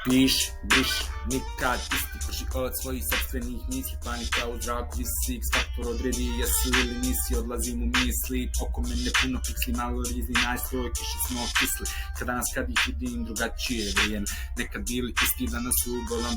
Piši, briši, nikad isti prži od svojih sopstvenih misli. Panika u zraku visi, X-faktor odredi jesi ili nisi. Odlazim u misli, oko mene puno piksli, malo rizni najstroj, kiši smo kisli. Kada nas kad ih vidim drugačije vrijeme. Nekad bili isti, danas su bolan,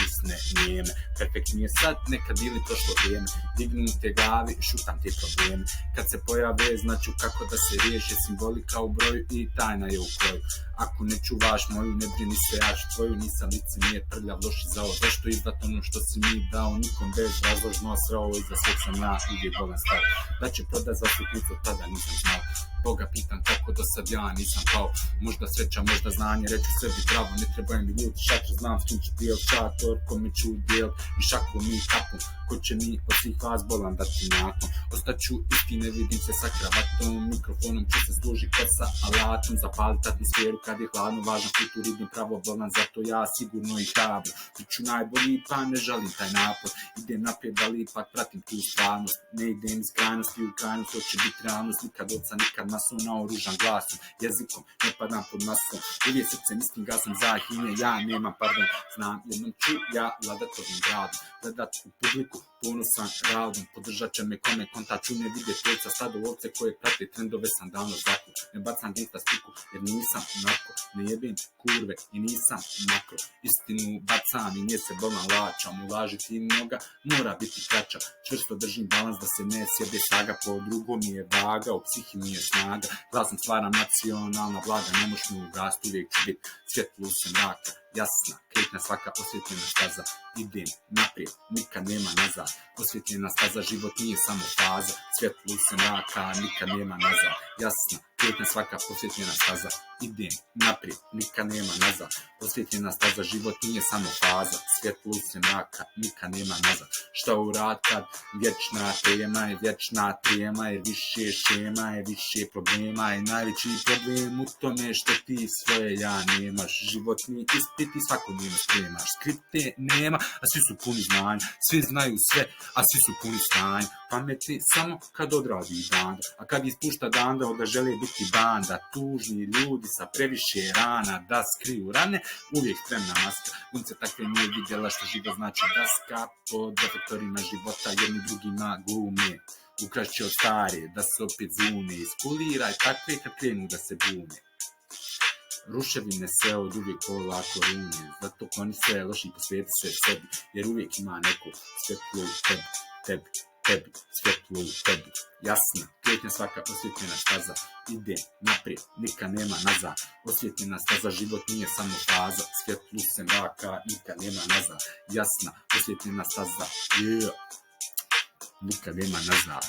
isne nijeme. Perfektni je sad, nekad bili prošlo vrijeme. Dignute glavi, šutam te probleme. Kad se pojave, znaću kako da se riješe. Simbolika u broju i tajna je u kroju. Ako ne čuvaš moju, ne brini se, ja ću tvoju. Nisam lice, nije prljav, loši zao. Zašto izdat ono što si mi dao? Nikom bez razložno srao, iza sveg sam ja uvijek bolan stav. Da će prodat za suklicu, tada nisam znao. Boga pitan kako do sad ja nisam pao. Možda sreća, možda znanje, reću sebi bravo. Ne trebaju mi ljudi šačer, znam s kim ću dijel šator. Kome ću dijel i šakom i kapom. Ko će mi od svih vas bolan dati nakon. Ostaću isti, ne vidim se sa kravatom. Mikrofonom ću se služi kot sa alatom. Zapalit atmosferu kad je hladno, važan futur, idem pravo bolan. Zato ja sigurno i hrabro. Biću najbolji pa ne žalim taj napor. Idem naprijed ali ipak pratim tu stvarnost. Ne idem iz krajnosti u krajnost, to će biti realnost. Nikad oca, nikad masom, naoružan glasom. Jezikom, ne padam pod masom. Uvijek srcem istim gasom za hine, ja nemam pardon. Znam, jednom ću ja vladat ovim gradom. Gledat u publiku, ponosan radom. Podržat će me kome konta, ću ne vidjet tjeca. Stado ovce koje prate trendove sam davno zaku. Ne bacam gangsta spiku jer nisam narko. Ne jebim kurve i nisam makro. Istinu bacam i nje se bolan lačam. Ulažiti mnoga mora biti kraća. Čvrsto držim balans da se ne sjebe saga. Po drugo mi je vaga, u psihi mi je snaga. Glasom stvaram nacionalna vlada. Ne moš mi ugast, uvijek ću bit svjetlo se mraka. Jasna, kretna svaka osvjetljena staza. Idem naprijed, nikad nema nazad. Osvjetljena staza, život nije samo faza. Svjetlo se mraka, nikad nema nazad. Jasna, kretna svaka osvjetljena staza. Idem naprijed, nikad nema nazad. Osvjetljena staza, život nije samo faza. Svjetlo se mraka, nikad nema nazad. Šta urad kad vječna tema je vječna tema. Je više šema, je više problema. Je najveći problem u tome što ti svoje ja nemaš. Životni ispit i svakodnevno spremaš. Skripte nema, a svi su puni znanja. Svi znaju sve, a svi su puni stanja. Pameti samo kad odradi banda. A kad ispušta danda, onda žele biti banda. Tužni ljudi sa previše rana da skriju rane, uvijek spremna maska. Unce takve nije vidjela što život znači daska. Pod defektorima života jedni drugima glume. Ukrašće od stare da se opet zune. Iskuliraj takve kad krenu da se bune. Ruševine se od uvijek polako rune. Zato kloni se loši, posvijeti se sebi. Jer uvijek ima neko svjetlo u tebi, svjetlo u tebi. Jasna, kretnja svaka osvjetljena staza. Ide naprijed, nikad nema nazad. Osvjetljena staza, život nije samo faza. Svjetlu se mraka, nikad nema nazad. Jasna, osvjetljena staza, nikad nema nazad.